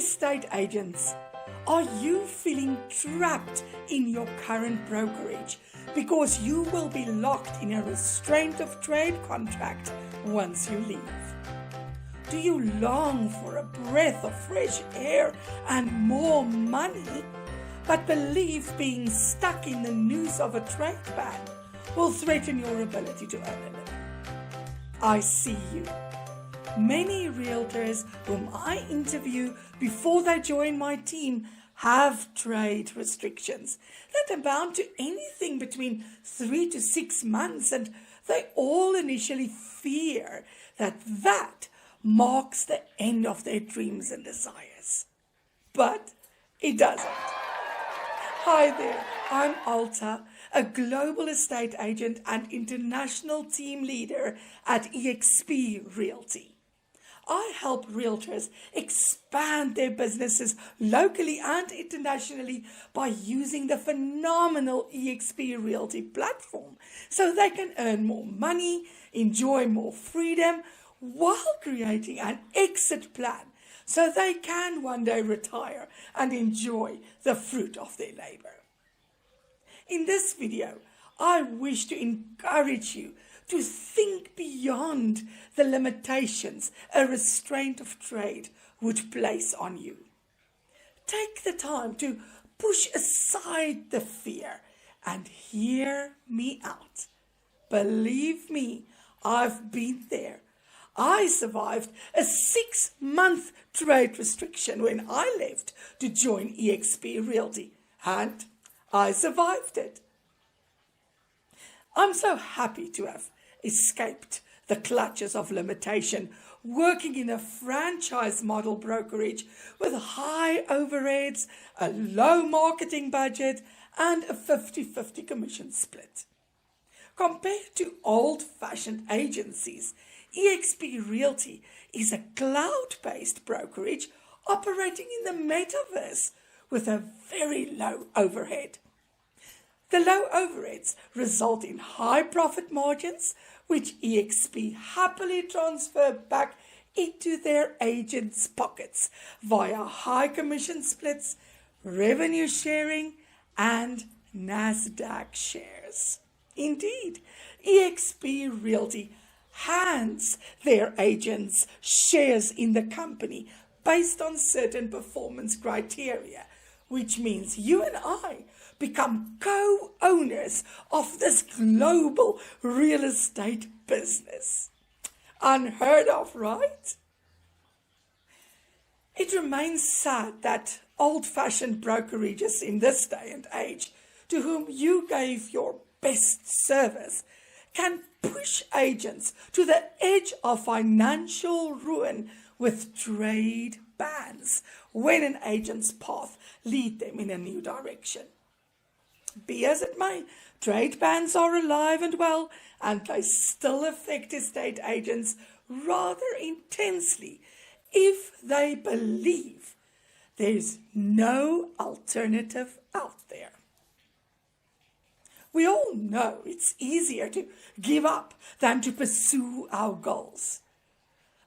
estate agents, are you feeling trapped in your current brokerage because you will be locked in a restraint of trade contract once you leave? Do you long for a breath of fresh air and more money, but believe being stuck in the noose of a trade ban will threaten your ability to earn a living? I see you. Many realtors whom I interview before they join my team have trade restrictions that amount to anything between 3 to 6 months, and they all initially fear that marks the end of their dreams and desires. But it doesn't. Hi there, I'm Alta, a global estate agent and international team leader at eXp Realty. I help realtors expand their businesses locally and internationally by using the phenomenal eXp Realty platform so they can earn more money, enjoy more freedom, while creating an exit plan so they can one day retire and enjoy the fruit of their labor. In this video, I wish to encourage you to think beyond the limitations a restraint of trade would place on you. Take the time to push aside the fear and hear me out. Believe me, I've been there. I survived a 6-month trade restriction when I left to join eXp Realty, and I survived it. I'm so happy to have escaped the clutches of limitation, working in a franchise model brokerage with high overheads, a low marketing budget, and a 50-50 commission split. Compared to old-fashioned agencies, eXp Realty is a cloud-based brokerage operating in the metaverse with a very low overhead. The low overheads result in high profit margins, which eXp happily transfer back into their agents' pockets via high commission splits, revenue sharing, and NASDAQ shares. Indeed, eXp Realty hands their agents shares in the company based on certain performance criteria, which means you and I become co-owners of this global real estate business. Unheard of, right? It remains sad that old-fashioned brokerages in this day and age, to whom you gave your best service, can push agents to the edge of financial ruin with trade bans when an agent's path leads them in a new direction. Be as it may, trade bans are alive and well, and they still affect estate agents rather intensely if they believe there's no alternative out there. We all know it's easier to give up than to pursue our goals.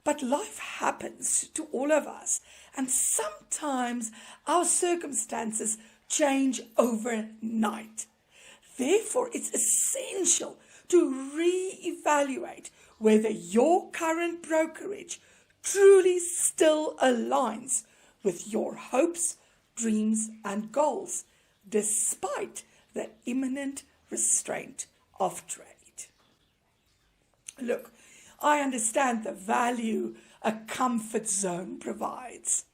But life happens to all of us, and sometimes our circumstances change overnight. Therefore, it's essential to re-evaluate whether your current brokerage truly still aligns with your hopes, dreams, and goals, despite the imminent restraint of trade. Look, I understand the value a comfort zone provides.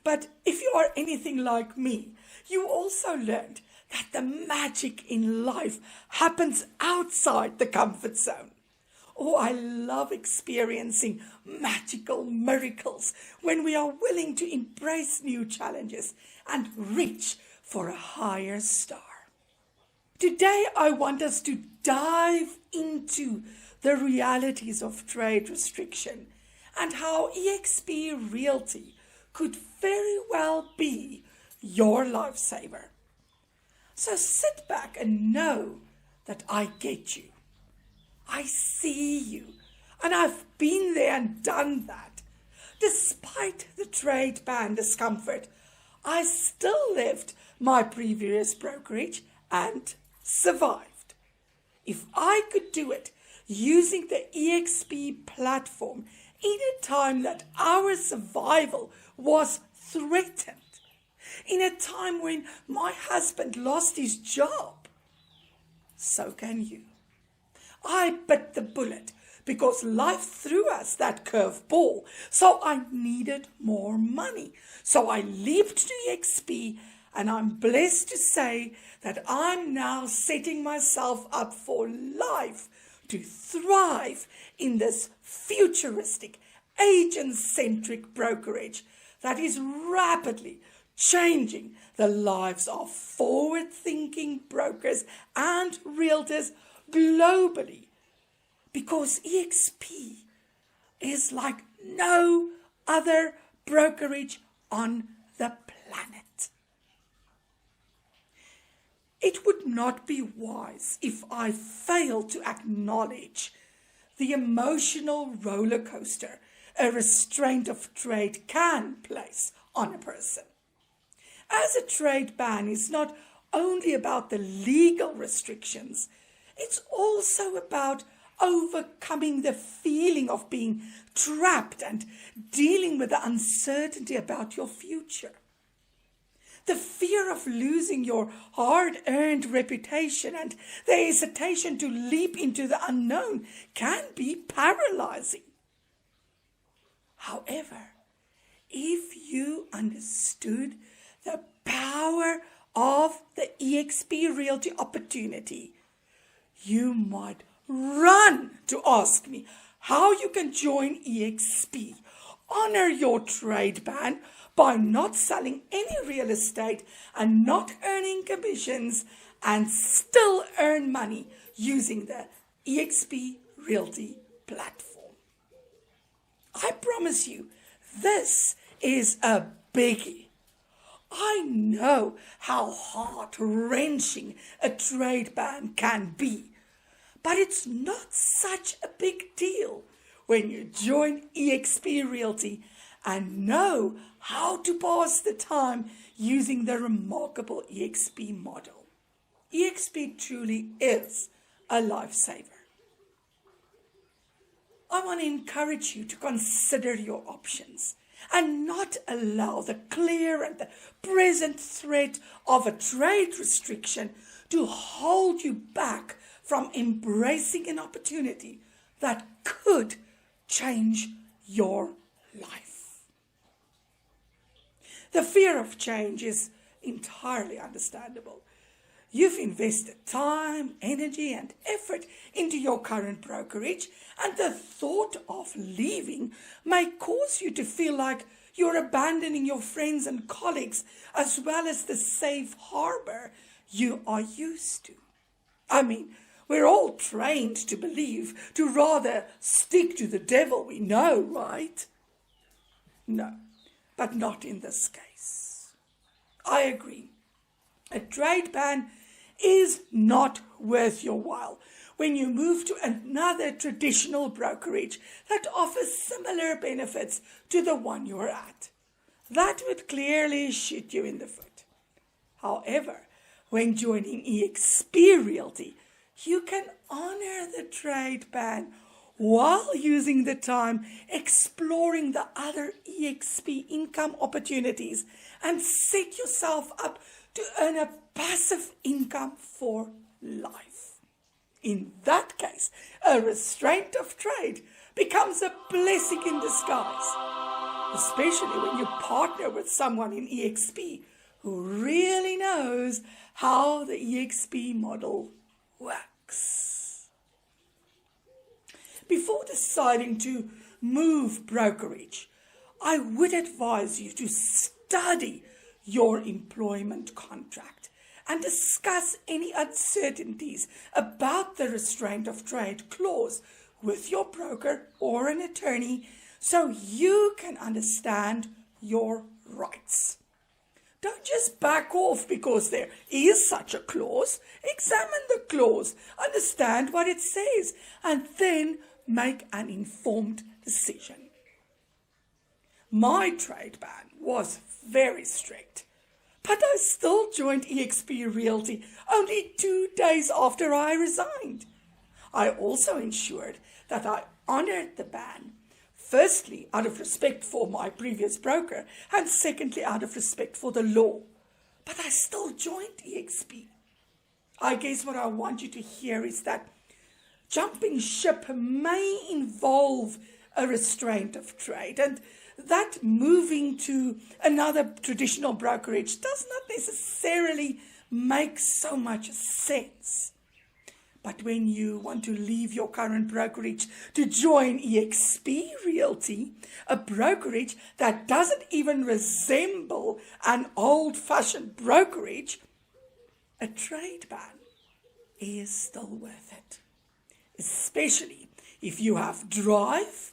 But if you are anything like me, you also learned that the magic in life happens outside the comfort zone. Oh, I love experiencing magical miracles when we are willing to embrace new challenges and reach for a higher star. Today, I want us to dive into the realities of trade restriction and how eXp Realty could very well be your lifesaver. So sit back and know that I get you. I see you, and I've been there and done that. Despite the trade ban discomfort, I still left my previous brokerage and survived. If I could do it using the EXP platform in a time that our survival was threatened, in a time when my husband lost his job, so can you. I bit the bullet because life threw us that curveball, so I needed more money. So I leaped to EXP, and I'm blessed to say that I'm now setting myself up for life to thrive in this futuristic, agent-centric brokerage that is rapidly changing the lives of forward-thinking brokers and realtors globally, because EXP is like no other brokerage on the planet. It would not be wise if I failed to acknowledge the emotional roller coaster a restraint of trade can place on a person. As a trade ban is not only about the legal restrictions, it's also about overcoming the feeling of being trapped and dealing with the uncertainty about your future. The fear of losing your hard-earned reputation and the hesitation to leap into the unknown can be paralyzing. However, if you understood the power of the EXP Realty opportunity, you might run to ask me how you can join EXP, honor your trade ban by not selling any real estate and not earning commissions, and still earn money using the EXP Realty platform. I promise you, this is a biggie. I know how heart-wrenching a trade ban can be, but it's not such a big deal when you join EXP Realty and know how to pass the time using the remarkable EXP model. EXP truly is a lifesaver. I want to encourage you to consider your options and not allow the clear and the present threat of a trade restriction to hold you back from embracing an opportunity that could change your life. The fear of change is entirely understandable. You've invested time, energy, and effort into your current brokerage, and the thought of leaving may cause you to feel like you're abandoning your friends and colleagues, as well as the safe harbor you are used to. I mean, we're all trained to believe to rather stick to the devil we know, right? No, but not in this case. I agree. A trade ban is not worth your while when you move to another traditional brokerage that offers similar benefits to the one you're at. That would clearly shoot you in the foot. However, when joining EXP Realty, you can honor the trade ban while using the time exploring the other EXP income opportunities and set yourself up to earn a passive income for life. In that case, a restraint of trade becomes a blessing in disguise, especially when you partner with someone in EXP who really knows how the EXP model works. Before deciding to move brokerage, I would advise you to study your employment contract and discuss any uncertainties about the restraint of trade clause with your broker or an attorney so you can understand your rights. Don't just back off because there is such a clause. Examine the clause, understand what it says, and then make an informed decision. My trade ban was very strict, but I still joined eXp Realty only 2 days after I resigned. I also ensured that I honored the ban, firstly out of respect for my previous broker, and secondly out of respect for the law. But I still joined eXp. I guess what I want you to hear is that jumping ship may involve a restraint of trade, and that moving to another traditional brokerage does not necessarily make so much sense. But when you want to leave your current brokerage to join eXp Realty, a brokerage that doesn't even resemble an old-fashioned brokerage, a trade ban is still worth it. Especially if you have drive,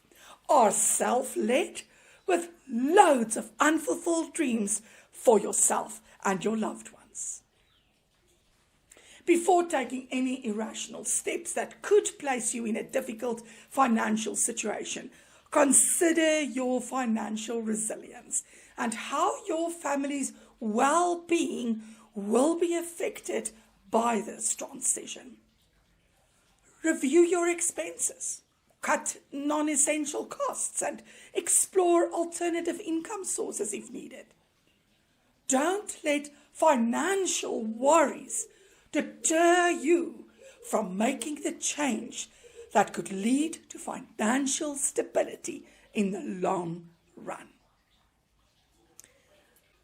are self-led, with loads of unfulfilled dreams for yourself and your loved ones. Before taking any irrational steps that could place you in a difficult financial situation, consider your financial resilience and how your family's well-being will be affected by this transition. Review your expenses, cut non-essential costs, and explore alternative income sources if needed. Don't let financial worries deter you from making the change that could lead to financial stability in the long run.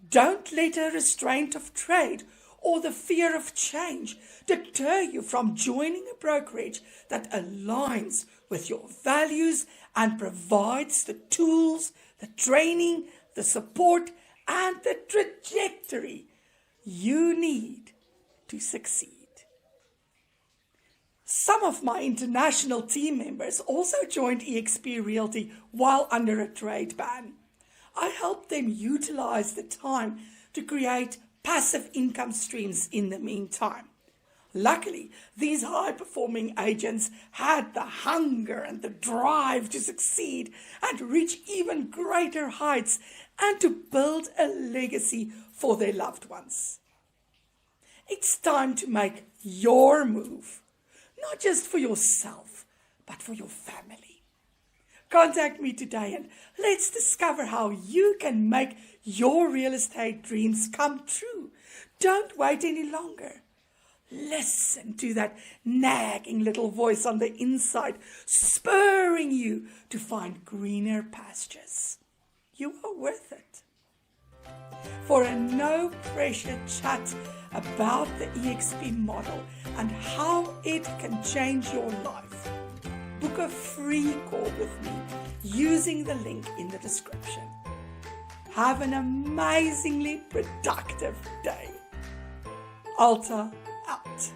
Don't let a restraint of trade or the fear of change deter you from joining a brokerage that aligns with your values and provides the tools, the training, the support, and the trajectory you need to succeed. Some of my international team members also joined eXp Realty while under a trade ban. I helped them utilize the time to create passive income streams in the meantime. Luckily, these high-performing agents had the hunger and the drive to succeed and reach even greater heights and to build a legacy for their loved ones. It's time to make your move, not just for yourself, but for your family. Contact me today and let's discover how you can make your real estate dreams come true. Don't wait any longer. Listen to that nagging little voice on the inside, spurring you to find greener pastures. You are worth it. For a no-pressure chat about the eXp model and how it can change your life, book a free call with me using the link in the description. Have an amazingly productive day. Alta out.